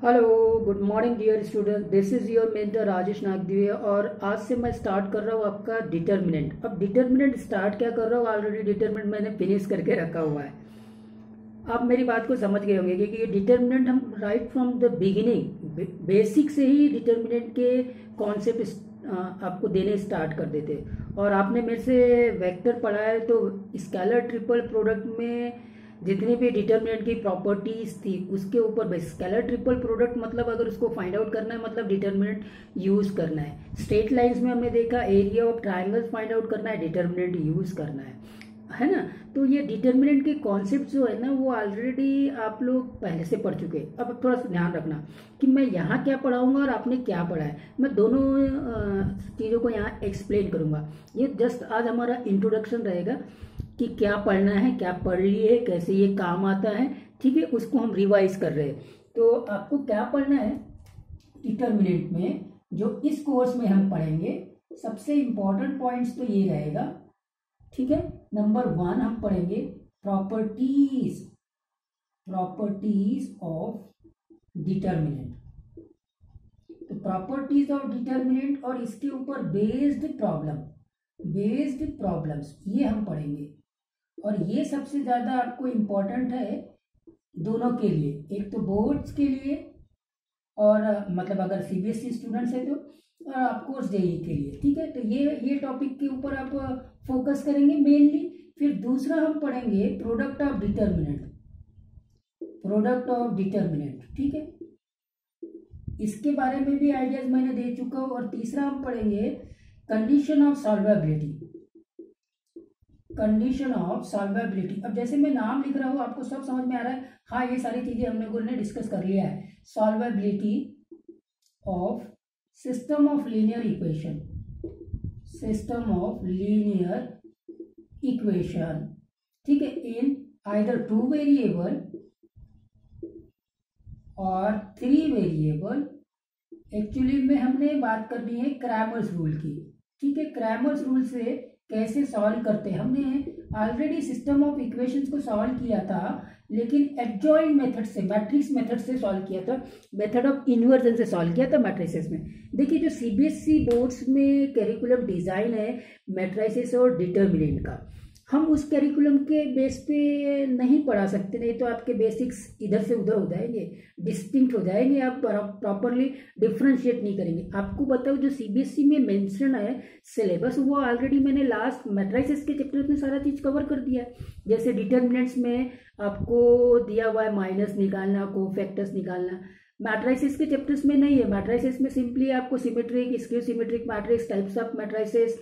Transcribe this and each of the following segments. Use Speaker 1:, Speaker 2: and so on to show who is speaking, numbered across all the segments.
Speaker 1: Hello, good morning dear student. This is your mentor Rajesh Nagdevi और आज से मैं स्टार्ट कर रहा हूँ आपका डिटर्मिनेंट। अब डिटर्मिनेंट स्टार्ट क्या कर रहा हूँ, ऑलरेडी डिटर्मिनेंट मैंने फिनिश करके रखा हुआ है। आप मेरी बात को समझ गए होंगे क्योंकि ये डिटर्मिनेंट हम right from the beginning basic से ही डिटर्मिनेंट के कॉन्सेप्ट आपको देने स्टार्ट कर देते। और आपने मेरे से वेक्टर पढ़ा है तो स्केलर ट्रिपल प्रोडक्ट में जितनी भी डिटर्मिनेंट की प्रॉपर्टीज थी उसके ऊपर बेस। स्केलर ट्रिपल प्रोडक्ट मतलब अगर उसको फाइंड आउट करना है मतलब डिटर्मिनेंट यूज करना है। स्ट्रेट लाइंस में हमने देखा area of triangles find out करना है, डिटर्मिनेंट यूज करना है ना। तो ये डिटर्मिनेंट के कॉन्सेप्ट जो है ना वो ऑलरेडी आप लोग पहले से पढ़ चुके हैं। अब थोड़ा सा ध्यान रखना कि मैं यहाँ क्या पढ़ाऊंगा और आपने क्या पढ़ा है। मैं दोनों चीज़ों को यहाँ एक्सप्लेन करूंगा। ये जस्ट आज हमारा इंट्रोडक्शन रहेगा कि क्या पढ़ना है, क्या पढ़ लिए, कैसे ये काम आता है, ठीक है। उसको हम रिवाइज कर रहे हैं। तो आपको क्या पढ़ना है डिटर्मिनेंट में जो इस कोर्स में हम पढ़ेंगे, सबसे इंपॉर्टेंट पॉइंट्स तो ये रहेगा, ठीक है। नंबर 1 हम पढ़ेंगे प्रॉपर्टीज ऑफ डिटर्मिनेंट। तो प्रॉपर्टीज ऑफ डिटर्मिनेंट और इसके ऊपर बेस्ड प्रॉब्लम्स ये हम पढ़ेंगे। और ये सबसे ज्यादा आपको इंपॉर्टेंट है दोनों के लिए, एक तो बोर्ड्स के लिए और मतलब अगर सीबीएसई स्टूडेंट्स है तो, और ऑफकोर्स जेईई के लिए, ठीक है। तो ये टॉपिक के ऊपर आप फोकस करेंगे मेनली। फिर दूसरा हम पढ़ेंगे प्रोडक्ट ऑफ डिटर्मिनेंट, ठीक है। इसके बारे में भी आइडियाज मैंने दे चुका हूं। और तीसरा हम पढ़ेंगे कंडीशन ऑफ सॉल्वेबिलिटी। अब जैसे मैं नाम लिख रहा हूं आपको सब समझ में आ रहा है। हाँ, ये सारी चीजें हम लोगों ने डिस्कस कर लिया है। Solvability of system of linear equation, ठीक है, इन आइदर 2 वेरिएबल और 3 वेरिएबल। एक्चुअली में हमने बात करनी है क्रैमर्स रूल की, ठीक है। क्रैमर्स रूल से कैसे सॉल्व करते हैं, हमने ऑलरेडी सिस्टम ऑफ इक्वेशंस को सॉल्व किया था लेकिन एडजॉइंट मेथड से, मैट्रिक्स मेथड से सॉल्व किया था, मेथड ऑफ इन्वर्जन से सॉल्व किया था मैट्रिसेस में। देखिए जो सीबीएसई बोर्ड्स में करिकुलम डिजाइन है मैट्रिसेस और डिटर्मिनेंट का, हम उस करिकुलम के बेस पे नहीं पढ़ा सकते, नहीं तो आपके बेसिक्स इधर से उधर हो जाएंगे, डिस्टिंक्ट हो जाएंगे, आप प्रॉपरली डिफ्रेंशिएट नहीं करेंगे। आपको बताओ जो सीबीएसई में मेंशन है सिलेबस, वो ऑलरेडी मैंने लास्ट मैट्रिसेस के चैप्टर में सारा चीज कवर कर दिया है। जैसे डिटर्मिनेंट्स में आपको दिया हुआ है माइनस निकालना, कोफैक्टर्स निकालना। मैट्रिसेस के चैप्टर्स में नहीं है। मैट्रिसेस में सिंपली आपको symmetric, skew symmetric matrix, types of matrices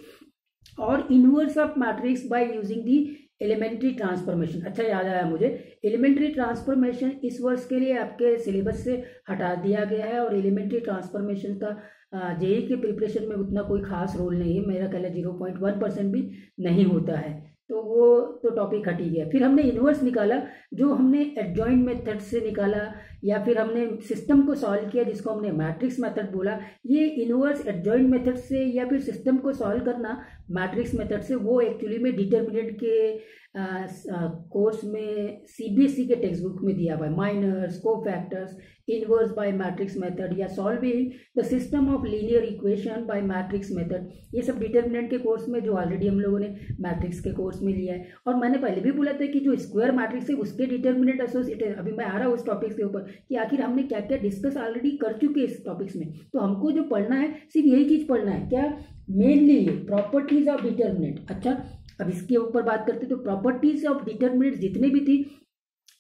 Speaker 1: और inverse of matrix by using the elementary transformation. अच्छा याद आया मुझे, एलिमेंट्री ट्रांसफॉर्मेशन इस वर्ष के लिए आपके सिलेबस से हटा दिया गया है। और एलिमेंट्री ट्रांसफॉर्मेशन का जेईई के प्रिपरेशन में उतना कोई खास रोल नहीं है, मेरा ख्याल है 0.1% भी नहीं होता है, तो वो तो टॉपिक हट ही गया। फिर हमने इनवर्स निकाला जो हमने एडजॉइंट मेथड से निकाला, या फिर हमने सिस्टम को सॉल्व किया जिसको हमने मैट्रिक्स मेथड बोला। ये इनवर्स एडजॉइंट मेथड से या फिर सिस्टम को सॉल्व करना मैट्रिक्स मेथड से, वो एक्चुअली में डिटर्मिनेंट के कोर्स में सीबीएसई के टेक्स्ट बुक में दिया हुआ है। Minors, cofactors, inverse by matrix method या solving the system of linear equation by matrix method, ये सब डिटर्मिनेंट के कोर्स में जो ऑलरेडी हम लोगों ने मैट्रिक्स के कोर्स में लिया है। और मैंने पहले भी बोला था कि जो स्क्वायर मैट्रिक्स है उसके डिटर्मिनेंट एसोसिएटेड, अभी मैं आ रहा हूँ उस टॉपिक के ऊपर कि आखिर हमने क्या क्या डिस्कस ऑलरेडी कर चुके हैं इस टॉपिक्स में। तो हमको जो पढ़ना है सिर्फ यही चीज पढ़ना है, क्या, मेनली ये प्रॉपर्टीज ऑफ डिटर्मिनेंट। अच्छा, अब इसके ऊपर बात करते तो प्रॉपर्टीज ऑफ डिटर्मिनेंट जितने भी थी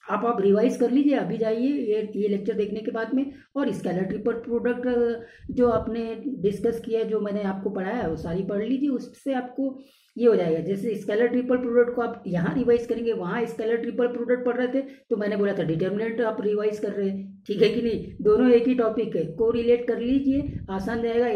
Speaker 1: आप रिवाइज कर लीजिए अभी जाइए ये लेक्चर देखने के बाद में। और स्केलर ट्रिपल प्रोडक्ट जो आपने डिस्कस किया है, जो मैंने आपको पढ़ाया है, वो सारी पढ़ लीजिए, उससे आपको ये हो जाएगा। जैसे स्केलर ट्रिपल प्रोडक्ट को आप यहाँ रिवाइज करेंगे, वहाँ स्केलर ट्रिपल प्रोडक्ट पढ़ रहे थे तो मैंने बोला था डिटर्मिनेंट आप रिवाइज कर रहे हैं, ठीक है कि नहीं। दोनों एक ही टॉपिक है, को रिलेट कर लीजिए, आसान रहेगा।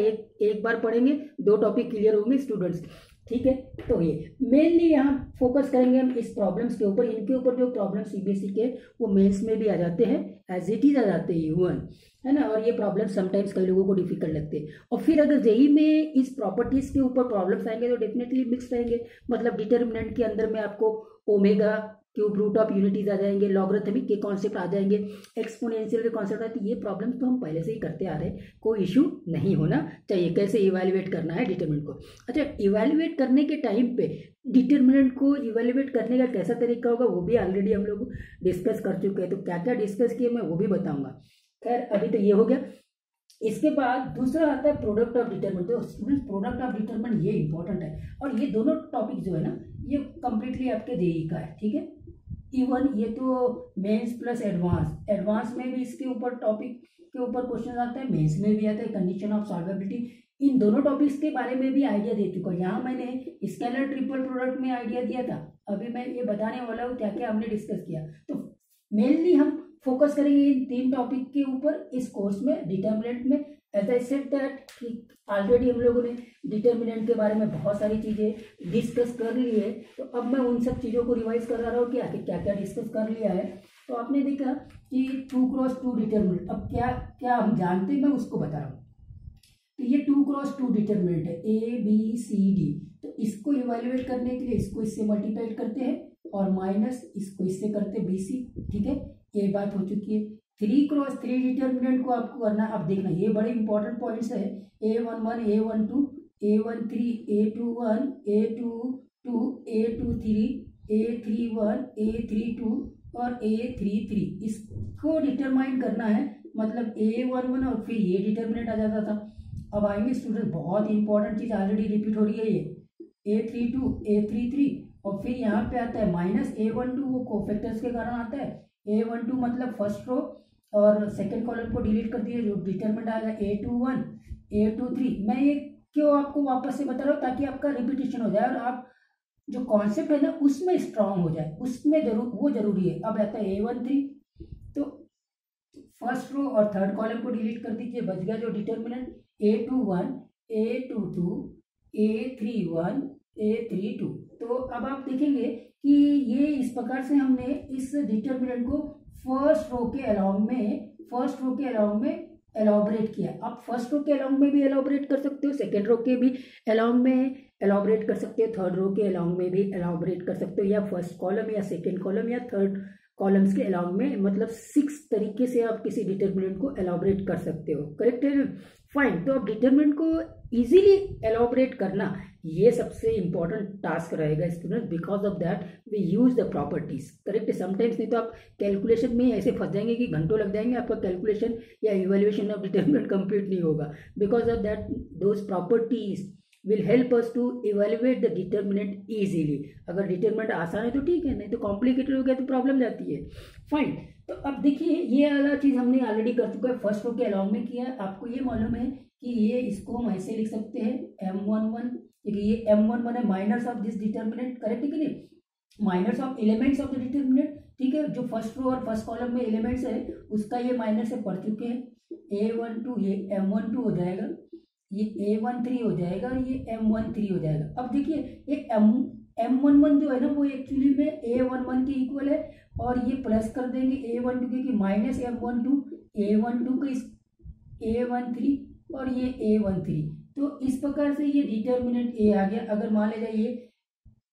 Speaker 1: एक बार पढ़ेंगे 2 टॉपिक क्लियर होंगे स्टूडेंट्स, ठीक है। तो ये मेनली यहाँ फोकस करेंगे हम इस प्रॉब्लम्स के ऊपर। इनके ऊपर जो प्रॉब्लम सीबीएसई के वो मेंस में भी आ जाते हैं, एज इट इज आ जाते हैं यूवन, है ना। और ये प्रॉब्लम समटाइम्स कई लोगों को डिफिकल्ट लगते हैं। और फिर अगर जेईई में इस प्रॉपर्टीज के ऊपर प्रॉब्लम्स आएंगे तो डेफिनेटली मिक्स रहेंगे। मतलब डिटर्मिनेंट के अंदर में आपको omega cube root of unities आ जाएंगे, लॉगरिथमिक के कॉन्सेप्ट आ जाएंगे, एक्सपोनेंशियल के कॉन्सेप्ट आते हैं। ये प्रॉब्लम तो हम पहले से ही करते आ रहे हैं, कोई इशू नहीं होना चाहिए। कैसे इवेल्युएट करना है डिटरमिनेंट को। अच्छा, इवेल्युएट करने के टाइम पे डिटरमिनेंट को इवेल्युएट करने का कैसा तरीका होगा वो भी ऑलरेडी हम लोग डिस्कस कर चुके हैं। तो क्या क्या डिस्कस किए मैं वो भी बताऊंगा। खैर अभी तो ये हो गया। इसके बाद दूसरा आता है प्रोडक्ट ऑफ डिटरमिनेंट। तो स्टूडेंट्स प्रोडक्ट ऑफ डिटरमिनेंट ये इंपॉर्टेंट है, और ये दोनों टॉपिक जो है ना ये कंप्लीटली आपके जेईई का है, ठीक है। इवन ये तो मेंस प्लस एडवांस, एडवांस में भी इसके ऊपर टॉपिक के ऊपर क्वेश्चन आते हैं, मेंस में भी आता है। कंडीशन ऑफ सॉल्वेबिलिटी, इन दोनों टॉपिक्स के बारे में भी आइडिया दे चुका हूँ। यहाँ मैंने स्केलर ट्रिपल प्रोडक्ट में आइडिया दिया था, अभी मैं ये बताने वाला हूँ क्या क्या हमने डिस्कस किया। तो मेनली हम फोकस करेंगे इन 3 टॉपिक के ऊपर इस कोर्स में, डिटरमिनेंट में। एज आई सेड दैट कि ऑलरेडी हम लोगों ने डिटरमिनेंट के बारे में बहुत सारी चीज़ें डिस्कस कर ली है, तो अब मैं उन सब चीज़ों को रिवाइज कर रहा हूँ कि आखिर क्या क्या डिस्कस कर लिया है। तो आपने देखा कि 2x2 डिटरमिनेंट, अब क्या क्या हम जानते हैं मैं उसको बता रहा हूँ। तो ये 2x2 डिटरमिनेंट है, ABCD। तो इसको इवेल्युएट करने के लिए इसको इससे मल्टीप्लाइड करते हैं और माइनस इसको इससे करते हैं BC, ठीक है। ये बात हो चुकी है। 3x3 डिटरमिनेंट को आपको करना, अब देखना ये बड़े इंपॉर्टेंट पॉइंट्स है। A11, A12, A13, A21, A22, A23, A31, A32 और A33, इसको डिटरमाइन करना है। मतलब A11 और फिर ये डिटरमिनेंट आ जाता था। अब आएंगे स्टूडेंट, बहुत इंपॉर्टेंट चीज ऑलरेडी रिपीट हो रही है, ये A32, A33 और फिर यहाँ पे आता है माइनस A12, वो कोफैक्टर्स के कारण आता है। A12 मतलब फर्स्ट रो और सेकंड कॉलम को डिलीट कर दिए, जो डिटरमिनेंट आ गया A21, A23। मैं ये क्यों आपको वापस से बता रहा हूँ ताकि आपका रिपीटेशन हो जाए और आप जो कॉन्सेप्ट है ना उसमें स्ट्रांग हो जाए, उसमें वो जरूरी है। अब आता है A13, तो फर्स्ट रो और थर्ड कॉलम को डिलीट कर दीजिए, बच गया जो determinant A21, A22, A31, A32। तो अब आप देखेंगे कि ये इस प्रकार से हमने इस डिटरमिनेंट को फर्स्ट रो के अलाउंग में एलॉबरेट किया। आप फर्स्ट रो के अलाउंग में भी एलॉबरेट कर सकते हो, सेकेंड रो के भी अलाउंग में एलॉबरेट कर सकते हो, थर्ड रो के अलाउंग में भी एलॉबरेट कर सकते हो, या फर्स्ट कॉलम या सेकेंड कॉलम या थर्ड कॉलम्स के अलाउंग में। मतलब 6 तरीके से आप किसी डिटरमिनेंट को एलॉबरेट कर सकते हो, करेक्ट है। फाइन, तो अब डिटरमिनेंट को इजीली एलॉबरेट करना ये सबसे इंपॉर्टेंट टास्क रहेगा student. Because of that we use the properties, correct. Sometimes नहीं तो आप कैलकुलेशन में ऐसे फंस जाएंगे कि घंटों लग जाएंगे, आपका कैलकुलेशन या इवेल्युएशन ऑफ डिटरमिनेंट कंप्लीट नहीं होगा। Because of that those properties will help us to evaluate the determinant easily। अगर डिटरमिनेंट आसान है तो ठीक है, नहीं तो कॉम्प्लिकेटेड हो गया तो प्रॉब्लम जाती है। फाइन, तो अब देखिए ये वाला चीज हमने ऑलरेडी कर चुका है, फर्स्ट रो के अलाउंग में किया। आपको ये मालूम है कि ये इसको हम ऐसे लिख सकते हैं M11, क्योंकि ये M11 है minus of this determinant, correct है कि नहीं, minus of elements of the determinant, ठीक है। जो फर्स्ट रो और फर्स्ट कॉलम में एलिमेंट्स है उसका ये माइनस से पढ़ चुके हैं। A12 ये M12 हो जाएगा, ये A13 हो जाएगा, ये M13 हो जाएगा। अब देखिए ये M11 जो है ना वो एक्चुअली में A11 के इक्वल है, और ये प्लस कर देंगे A12 क्योंकि माइनस M12 A12 का A13 और ये A13। तो इस प्रकार से ये डिटरमिनेंट A आ गया। अगर मान लिया जाए ये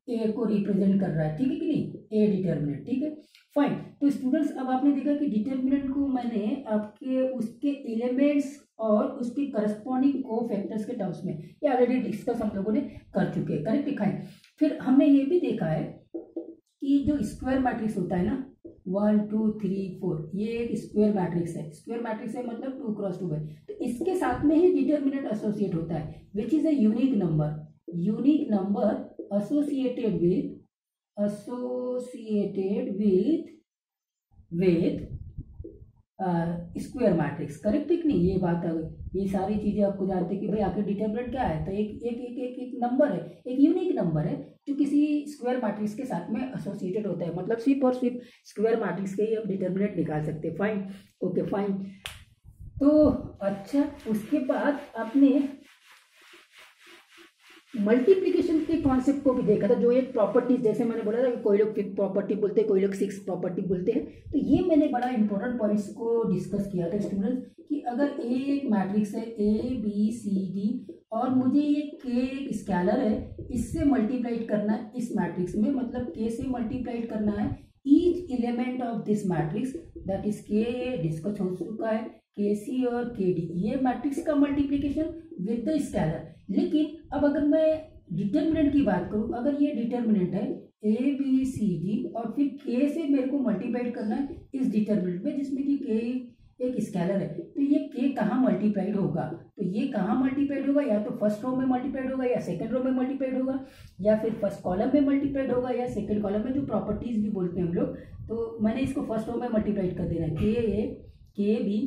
Speaker 1: A को रिप्रेजेंट कर रहा है, ठीक है कि नहीं, A डिटरमिनेंट, ठीक है। फाइन, तो स्टूडेंट्स अब आपने देखा कि डिटरमिनेंट को मैंने आपके उसके एलिमेंट्स और उसके करस्पॉन्डिंग कोफैक्टर्स के टर्म्स में ये ऑलरेडी डिस्कस हम लोगों ने कर चुके हैं, करेक्ट दिखाएं। फिर हमने ये भी देखा है कि जो स्क्वायर मैट्रिक्स होता है ना 1 2 3 4, ये एक स्क्वायर मैट्रिक्स है। स्क्वायर मैट्रिक्स है मतलब 2x2 है, तो इसके साथ में ही डिटरमिनेंट एसोसिएट होता है, which is a unique number associated with square matrix, correct है कि नहीं। ये बात है, ये सारी चीजें आपको जानते हैं कि भाई आखिर डिटरमिनेंट क्या है। तो एक नंबर है, एक यूनिक नंबर है जो किसी स्क्वायर मैट्रिक्स के साथ में एसोसिएटेड होता है। मतलब सिर्फ और सिर्फ स्क्वायर मैट्रिक्स के ही आप डिटरमिनेंट निकाल सकते हैं। Fine, okay fine. तो अच्छा, उसके बाद आपने मल्टीप्लिकेशन के कॉन्सेप्ट को भी देखा था, जो एक प्रॉपर्टीज, जैसे मैंने बोला था कि कोई लोग 5 प्रॉपर्टी बोलते हैं, कोई लोग 6 प्रॉपर्टी बोलते हैं। तो ये मैंने बड़ा इंपॉर्टेंट पॉइंट्स को डिस्कस किया था स्टूडेंट्स कि अगर A एक मैट्रिक्स है ABCD और मुझे ये K एक स्केलर है, इससे मल्टीप्लाइड करना है इस मैट्रिक्स में, मतलब K से मल्टीप्लाइड करना है each element of this matrix that is के ए डिस्कस हो चुका है, के सी और के डी, ये मैट्रिक्स का मल्टीप्लीकेशन विद द स्केलर। लेकिन अब अगर मैं डिटर्मिनेंट की बात करूं, अगर ये डिटर्मिनेंट है ए बी सी डी और फिर के से मेरे को मल्टीप्लाइड करना है इस डिटर्मिनेंट में जिसमें कि के एक स्केलर है, तो ये के कहाँ मल्टीप्लाइड होगा, तो ये कहाँ मल्टीप्लाइड होगा, या तो फर्स्ट रो में मल्टीप्लाइड होगा या सेकंड रो में मल्टीप्लाइड होगा या फिर फर्स्ट कॉलम में मल्टीप्लाइड होगा या सेकंड कॉलम में, जो प्रॉपर्टीज भी बोलते हैं हम लोग। तो मैंने इसको फर्स्ट रो में मल्टीप्लाइड कर देना है, के ए के बी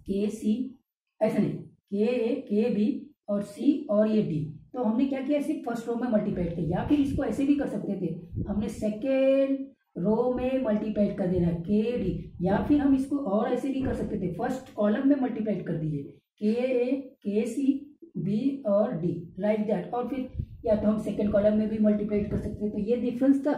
Speaker 1: के सी, ऐसा नहीं, के ए के बी और सी और ये डी। तो हमने क्या किया, सिर्फ फर्स्ट रो में मल्टीप्लाइड किया, या फिर इसको ऐसे भी कर सकते थे, हमने सेकेंड रो में मल्टीप्लाइड कर देना के डी, या फिर हम इसको और ऐसे भी कर सकते थे, फर्स्ट कॉलम में मल्टीप्लाइड कर दीजिए के ए के सी बी और डी, लाइक दैट। और फिर या तो हम सेकेंड कॉलम में भी मल्टीप्लाइड कर सकते थे। तो ये डिफरेंस था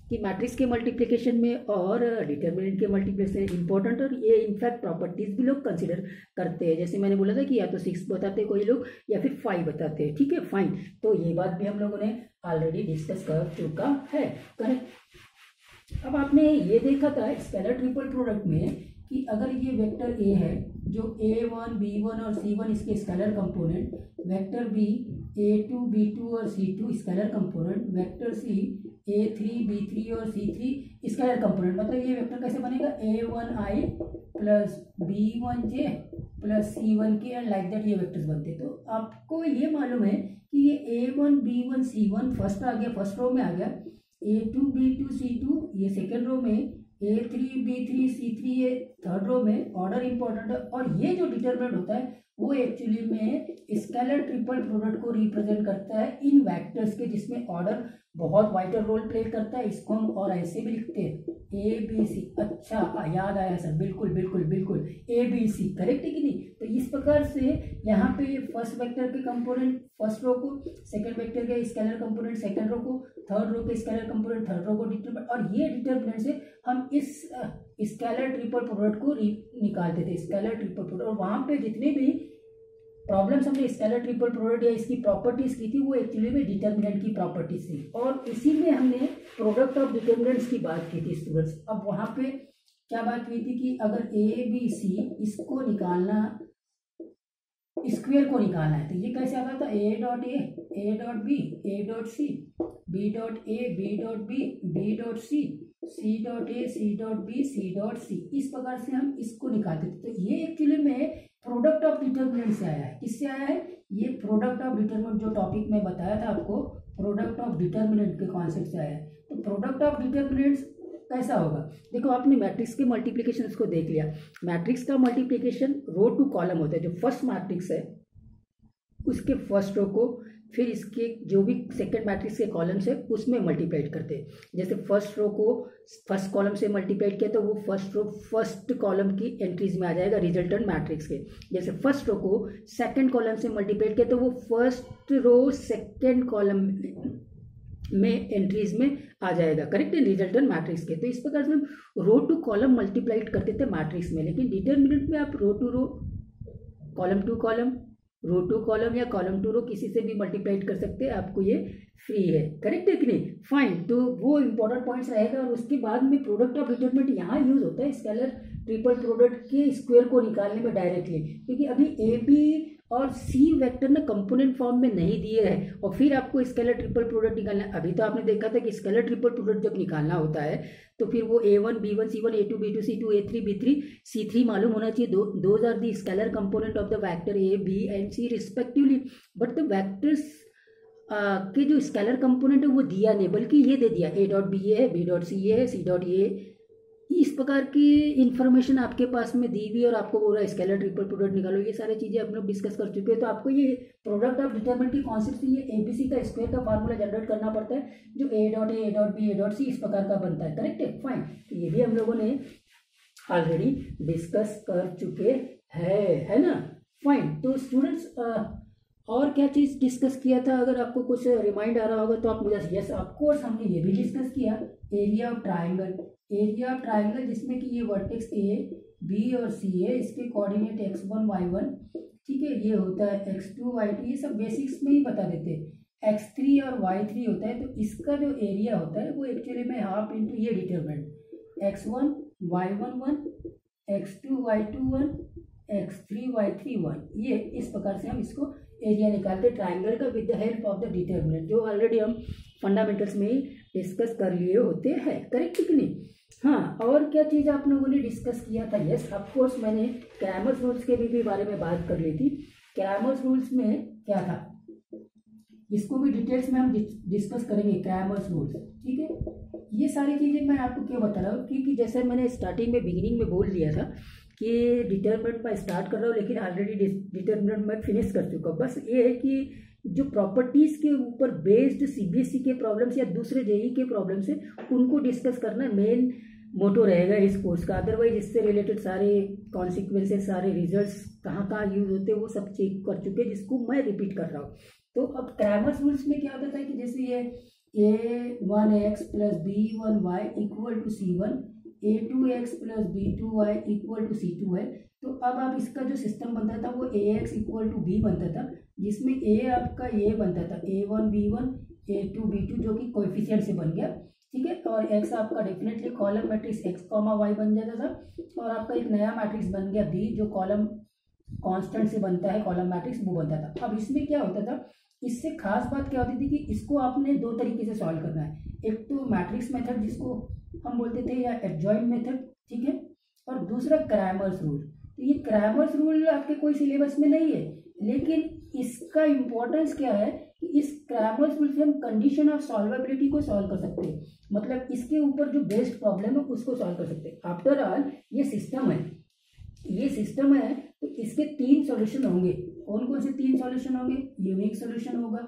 Speaker 1: कि मैट्रिक्स के मल्टीप्लिकेशन में और डिटर्मिनेंट के मल्टीप्लिकेशन इंपॉर्टेंट, और ये इनफैक्ट प्रॉपर्टीज भी लोग कंसिडर करते हैं। जैसे मैंने बोला था कि या तो 6 बताते हैं कोई लोग या फिर 5 बताते हैं, ठीक है, फाइन। तो ये बात भी हम लोगों ने ऑलरेडी डिस्कस कर चुका है, करेक्ट। अब आपने ये देखा था स्केलर ट्रिपल प्रोडक्ट में कि अगर ये वेक्टर ए है जो a1 b1 और c1 इसके scalar component, vector B a2 b2 और c2 scalar component, vector C a3 b3 और c3 स्केलर कंपोनेंट, मतलब ये वेक्टर कैसे बनेगा, a1i plus b1j plus c1k and like that, ये वेक्टर्स बनते हैं। तो आपको ये मालूम है कि ये a1 b1 c1 फर्स्ट आ गया, फर्स्ट रो में आ गया, a2 b2 c2 ये सेकेंड रो में, a3 b3 c3 ये थर्ड रो में, ऑर्डर इंपॉर्टेंट है। और ये जो डिटरमिनेंट होता है वो एक्चुअली में स्केलर ट्रिपल प्रोडक्ट को रिप्रेजेंट करता है इन वेक्टर्स के, जिसमें ऑर्डर बहुत वाइटर रोल प्ले करता है। इसको हम और ऐसे भी लिखते हैं ए बी सी, अच्छा याद आया सर, बिल्कुल बिल्कुल बिल्कुल, ए बी सी, करेक्ट है कि नहीं। तो इस प्रकार से यहाँ पे फर्स्ट वेक्टर के कंपोनेंट फर्स्ट रो को, सेकंड वेक्टर के स्केलर कंपोनेंट सेकंड रो को, थर्ड रो के स्केलर कंपोनेंट थर्ड रो को डिटरमिनेंट, और ये डिटरमिनेंट से हम इस स्केलर ट्रिपल प्रोडक्ट को निकालते थे, स्केलर ट्रिपल प्रोडक्ट। और वहां पे जितने भी प्रॉब्लम्स हमने स्केलर ट्रिपल प्रोडक्ट या इसकी प्रॉपर्टीज की थी वो एक्चुअली में डिटरमिनेंट की प्रॉपर्टीज थी, और इसी में हमने प्रोडक्ट ऑफ डिटरमिनेंट्स की बात की थी स्टूडेंट्स। अब वहां पे क्या बात हुई थी कि अगर ए बी सी इसको निकालना, स्क्वायर को निकालना है, तो ये कैसे आता था, A dot B, A dot C, B dot A, B dot B, B dot C dot A, C dot B, C dot C, इस प्रकार से हम इसको निकालते थे। तो ये एक्चुअली में प्रोडक्ट ऑफ डिटरमिनेंट से आया है। किससे आया है, ये प्रोडक्ट ऑफ डिटरमिनेंट जो टॉपिक में बताया था आपको, प्रोडक्ट ऑफ डिटरमिनेंट के कॉन्सेप्ट से आया है। तो प्रोडक्ट ऑफ डिटरमिनेंट्स कैसा होगा, देखो आपने मैट्रिक्स के मल्टीप्लिकेशन को देख लिया। मैट्रिक्स का मल्टीप्लिकेशन रो टू कॉलम होता है, जो फर्स्ट मैट्रिक्स है उसके फर्स्ट रो को फिर इसके जो भी सेकंड मैट्रिक्स के कॉलम्स है उसमें मल्टीप्लाइड करते हैं। जैसे फर्स्ट रो को फर्स्ट कॉलम से मल्टीप्लाइड किया तो वो फर्स्ट रो फर्स्ट कॉलम की एंट्रीज में आ जाएगा रिजल्टेंट मैट्रिक्स के। जैसे फर्स्ट रो को सेकंड कॉलम से मल्टीप्लाइड किया तो वो फर्स्ट रो सेकंड कॉलम में एंट्रीज में आ जाएगा, करेक्ट है, रिजल्टेंट मैट्रिक्स के। तो इस प्रकार से हम रो टू कॉलम मल्टीप्लाइड करते थे मैट्रिक्स में, लेकिन डिटरमिनेंट में आप row to row, column to column, row to column या कॉलम टू रो किसी से भी मल्टीप्लाइड कर सकते हैं, आपको ये फ्री है, करेक्ट है कि नहीं, फाइन। तो वो इंपॉर्टेंट पॉइंट्स रहेगा। और उसके बाद में प्रोडक्ट ऑफ डिटरमिनेंट यहाँ यूज होता है स्केलर ट्रिपल प्रोडक्ट के स्क्वायर को निकालने में डायरेक्टली, क्योंकि अभी ए बी और सी वेक्टर ने कंपोनेंट फॉर्म में नहीं दिए हैं और फिर आपको स्केलर ट्रिपल प्रोडक्ट निकालना है। अभी तो आपने देखा था कि स्केलर ट्रिपल प्रोडक्ट जब निकालना होता है तो फिर वो a1 b1 c1 a2 b2 c2 a3 b3 c3 मालूम होना चाहिए। Those are the scalar component of the vector a b and c respectively. But the vectors के जो स्केलर कंपोनेंट है वो दिया नहीं, बल्कि ये दे दिया a डॉट बी है, b डॉट सी है, c डॉट ए, इस प्रकार की इंफॉर्मेशन आपके पास में दी हुई और आपको बोल रहा है स्केलर ट्रिपल प्रोडक्ट निकालो। ये सारी चीजें हम लोग डिस्कस कर चुके हैं। तो आपको ये प्रोडक्ट ऑफ डिटरमिनेंट की कॉन्सेप्ट से ये एबीसी का स्क्वायर का फार्मूला जनरेट करना पड़ता है, जो A dot B, A dot C इस प्रकार का बनता है, करेक्ट है, फाइन। तो ये भी हम लोगों ने ऑलरेडी डिस्कस कर चुके हैं, है ना, फाइन। तो स्टूडेंट्स और क्या चीज डिस्कस किया था, अगर आपको कुछ रिमाइंड आ रहा होगा तो आप मुझे, यस ऑफकोर्स हमने ये भी डिस्कस किया area of triangle. Area of triangle जिसमें कि ये वर्टेक्स ए बी और सी है, इसके कोऑर्डिनेट x1 y1, ठीक है, ये होता है x2 y2, ये सब बेसिक्स में ही बता देते हैं। x3 और y3 होता है, तो इसका जो एरिया होता है वो एक्चुअली में हाफ इंटू ये determinant x1 y1 1, x2 y2 1, x3 y3 1, ये इस प्रकार से हम इसको एरिया निकालते ट्राइंगल का with the help of the determinant, जो ऑलरेडी हम फंडामेंटल्स में ही डिस्कस कर लिए होते हैं। करेक्ट कि नहीं? हाँ, और क्या चीज़ आप लोगों ने डिस्कस किया था? यस ऑफ कोर्स, मैंने क्रैमर्स रूल्स के भी बारे में बात कर ली थी। क्रैमर्स रूल्स में क्या था, इसको भी डिटेल्स में हम डिस्कस करेंगे, क्रैमर्स रूल्स। ठीक है, ये सारी चीज़ें मैं आपको क्यों बता रहा हूँ, क्योंकि जैसे मैंने स्टार्टिंग में बिगिनिंग में बोल दिया था कि डिटरमिनेंट मैं स्टार्ट कर रहा हूँ, लेकिन ऑलरेडी डिटरमिनेंट मैं फिनिश कर चुका हूँ। बस ये है कि जो प्रॉपर्टीज़ के ऊपर बेस्ड सीबीएसई के प्रॉब्लम्स या दूसरे जेईई के प्रॉब्लम्स है, उनको डिस्कस करना मेन मोटो रहेगा इस कोर्स का। अदरवाइज इससे रिलेटेड सारे कॉन्सिक्वेंसेस, सारे रिजल्ट्स कहाँ कहाँ यूज होते हैं वो सब चेक कर चुके हैं, जिसको मैं रिपीट कर रहा हूँ। तो अब क्रैमर्स रूल्स में क्या होता है कि जैसे ये a1x plus b1y equal to c1, a2x plus b2y equal to c2 है। तो अब आप इसका जो सिस्टम बनता था वो ax इक्वल टू b बनता था, जिसमें a आपका ये बनता था a1 b1 a2 b2, जो कि कोएफिशिएंट से बन गया। ठीक है, और x आपका definitely column matrix x y बन जाता था, और आपका एक नया मैट्रिक्स बन गया b, जो कॉलम कांस्टेंट से बनता है कॉलम मैट्रिक्स, वो बनता था। अब इसमें क्या होता था, इससे खास बात क्या होती थी कि इसको आपने दो तरीके से सॉल्व करना है। एक तो मैट्रिक्स मेथड जिसको हम बोलते थे, या एडजॉइंट मेथड, ठीक है, और दूसरा क्रैमर्स रूल। तो ये क्रैमर्स रूल आपके कोई सिलेबस में नहीं है, लेकिन इसका इम्पोर्टेंस क्या है कि इस क्रैमर्स रूल से हम कंडीशन ऑफ सॉल्वेबिलिटी को सॉल्व कर सकते हैं, मतलब इसके ऊपर जो बेस्ड प्रॉब्लम है उसको सॉल्व कर सकते हैं। आफ्टर ऑल ये सिस्टम है, ये सिस्टम है, तो इसके तीन सॉल्यूशन होंगे। कौन कौन से तीन सॉल्यूशन होंगे? यूनिक सॉल्यूशन होगा,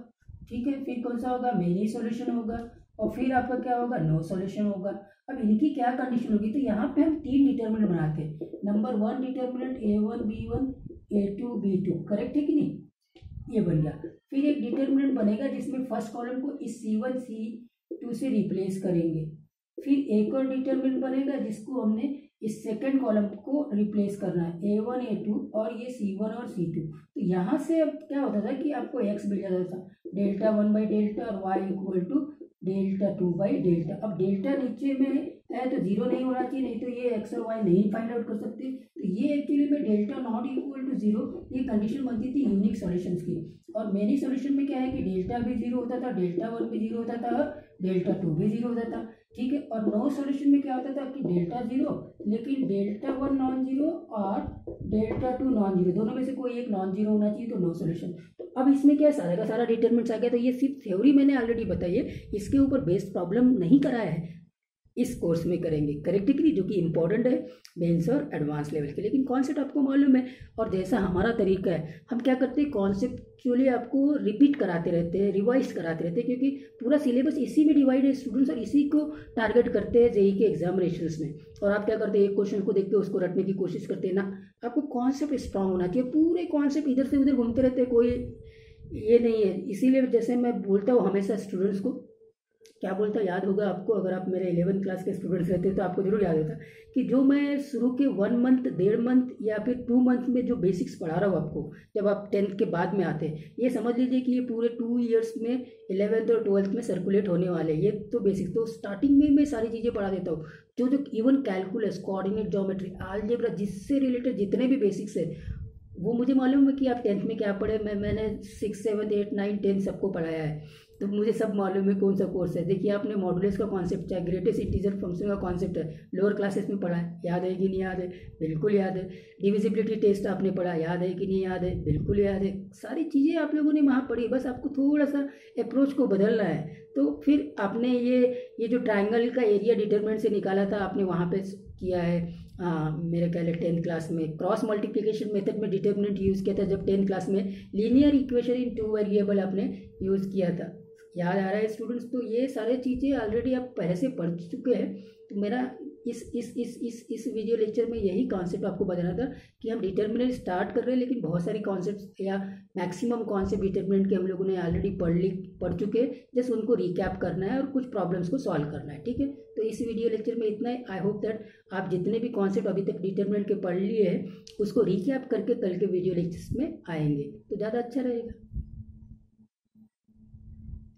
Speaker 1: ठीक है, फिर कौन सा होगा? मेनी सॉल्यूशन होगा, और फिर आपका क्या होगा? नो सॉल्यूशन होगा। अब इनकी क्या कंडीशन होगी, तो यहाँ पे हम तीन डिटर्मिनेंट बनाते हैं। Number 1 determinant a1 b1 a2 b2, correct है कि नहीं? ये बन गया। फिर एक डिटर्मिनेंट बनेगा जिसमें फर्स्ट कॉलम को इस c1 c2 से रिप्लेस करेंगे। फिर एक और डिटर्मिनेंट बनेगा जिसको हमने इस सेकंड कॉलम को रिप्लेस करना है, a1 a2 और ये c1 और c2। तो यहाँ से अब क्या होता था कि आपको x मिल जाता था, डेल्टा 1 बाई डेल्टा और y equal to delta 2 by delta. अब डेल्टा नीचे में है तो जीरो नहीं होना चाहिए, नहीं तो ये x और y नहीं फाइंड आउट कर सकते। तो ये एक्चुअली में delta not equal to zero, ये कंडीशन बनती थी यूनिक सॉल्यूशंस की। और मेनी सॉल्यूशन में क्या है कि डेल्टा भी जीरो होता था, डेल्टा 1 भी जीरो होता था, डेल्टा 2 भी जीरो होता था। ठीक है, और नो सॉल्यूशन में क्या होता था कि डेल्टा जीरो, लेकिन डेल्टा 1 नॉन जीरो और डेल्टा 2 नॉन जीरो, दोनों में से कोई एक नॉन जीरो होना चाहिए, तो नो सॉल्यूशन। तो अब इसमें क्या सारा का सारा डिटरमिनेंट्स आ गया। तो ये सिर्फ थ्योरी मैंने ऑलरेडी बताई है, इसके ऊपर बेस्ड प्रॉब्लम नहीं कराया है, इस कोर्स में करेंगे करेक्टिकली, जो कि इंपॉर्टेंट है मेंस और एडवांस लेवल के। लेकिन कॉन्सेप्ट आपको मालूम है, और जैसा हमारा तरीका है, हम क्या करते हैं कॉन्सेप्चुअली आपको रिपीट कराते रहते हैं, रिवाइज कराते रहते हैं, क्योंकि पूरा सिलेबस इसी में डिवाइड है स्टूडेंट्स, और इसी को टारगेट करते हैं जेईई के एग्जामिनेशंस में। और आप क्या करते हैं, एक क्वेश्चन को देख के उसको रटने की कोशिश करते हैं ना। आपको कॉन्सेप्ट स्ट्रांग होना चाहिए, पूरे कॉन्सेप्ट इधर से उधर घूमते रहते हैं, कोई ये नहीं है। इसीलिए जैसे मैं बोलता हूँ हमेशा स्टूडेंट्स को, क्या बोलता याद होगा आपको, अगर आप मेरे 11th क्लास के स्टूडेंट्स रहते तो आपको जरूर याद होता कि जो मैं शुरू के 1 मंथ 1.5 मंथ या फिर 2 मंथ में जो बेसिक्स पढ़ा रहा हूँ आपको, जब आप 10th के बाद में आते हैं, ये समझ लीजिए कि ये पूरे 2 इयर्स में 11th और 12th में सर्कुलेट होने वाले हैं। ये तो बेसिक्स तो स्टार्टिंग में मैं सारी चीज़ें पढ़ा देता हूँ, जो जो even calculus, coordinate geometry, algebra, जिससे रिलेटेड जितने भी बेसिक्स है वो मुझे मालूम है कि आप 10th में क्या पढ़े। मैंने 6, 7, 8, 9, 10 सबको पढ़ाया है, तो मुझे सब मालूम है कौन सा कोर्स है। देखिए आपने मॉडुलस का कॉन्सेप्ट, चाहे ग्रेटेस्ट इंटीजर फंक्शन का कॉन्सेप्ट है, लोअर क्लासेस में पढ़ा है, याद है कि नहीं याद है? बिल्कुल याद है। डिविजिबिलिटी टेस्ट आपने पढ़ा, याद है कि नहीं याद है? बिल्कुल याद है। सारी चीज़ें आप लोगों ने वहाँ पढ़ी, बस आपको थोड़ा सा अप्रोच को बदलना है। तो फिर आपने ये जो ट्राइंगल का एरिया डिटरमिनेंट से निकाला था, आपने वहाँ पे किया है। मेरे ख्याल है 10th क्लास में क्रॉस मल्टीप्लिकेशन मेथड में डिटरमिनेंट यूज़ किया था, जब 10th क्लास में लीनियर इक्वेशन इन 2 वेरिएबल आपने यूज़ किया था, याद आ रहा है स्टूडेंट्स? तो ये सारी चीज़ें ऑलरेडी आप पहले से पढ़ चुके हैं। तो मेरा इस वीडियो लेक्चर में यही कॉन्सेप्ट आपको बताना था कि हम डिटरमिनेंट स्टार्ट कर रहे हैं, लेकिन बहुत सारी कॉन्सेप्ट या मैक्सिमम कॉन्सेप्ट डिटरमिनेंट के हम लोगों ने ऑलरेडी पढ़ चुके हैं। जस्ट उनको रिकैप करना है और कुछ प्रॉब्लम्स को सॉल्व करना है, ठीक है? तो इस वीडियो लेक्चर में इतना ही। आई होप दैट आप जितने भी कॉन्सेप्ट अभी तक डिटरमिनेंट के पढ़ लिए हैं उसको रिकैप करके कल के वीडियो लेक्चर्स में आएंगे तो ज़्यादा अच्छा रहेगा।